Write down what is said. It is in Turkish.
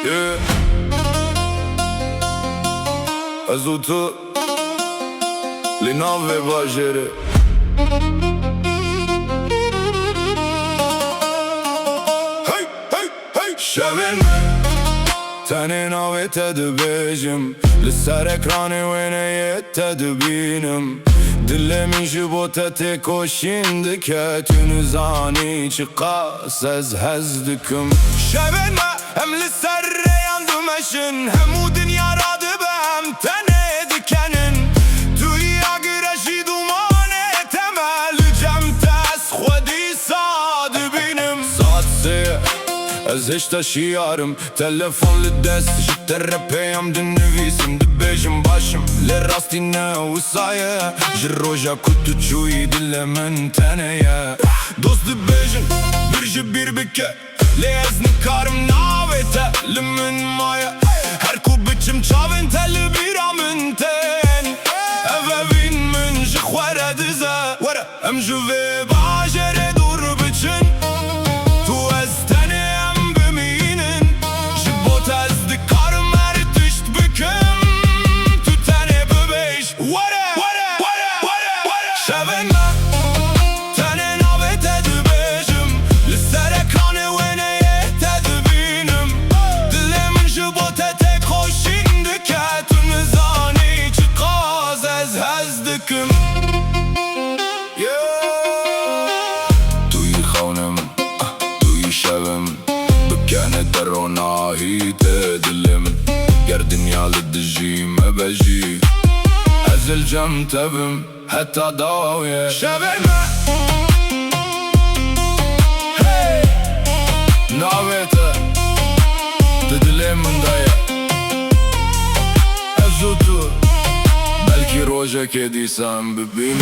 Yeah. Azutu Le nave vajere Hey, hey, hey Şevin Tani nave tedbejim Lissar ekranı ve neyet tedbinim Dillemin jibote te koşindi ketün zani çıkas ez hezdikim Şevin hem lissar reyandım eşin hem u dünya radı hem tene dikenin Tuya güreşi dumane temel cem tes khudi sad binim Saatse ez hiç taşıyarım telefon li dest Jitte repeyam din nüvisim dibejim başım Le rastine usaye Jiroja kutu çuyi dille men teneye Dost dibejim bir ji bir bike Le ez nikarım navete limin maya Her ku biçim çavin teli bir amın ten Evevin min ji khwere dize Em juve bajere dur biçin Tu ez teneyem biminin Jibot ez dikarım her tişt bikim Tu tene bibeyş Şevin me Tene navete dibejim Lisser ekranı ve neye tedbinim Dilimin jibote te koşindi ketün zani çıkaz ez hezdikim Tuyi xavnim, tuyi şevim Bikene derona hite dilim Ger dünyalı dijim ebejî Ez cem tevim hatta daviye Şevin me Hey Navete Dilimin daya Ezutu Belki roja kedisem bebeğim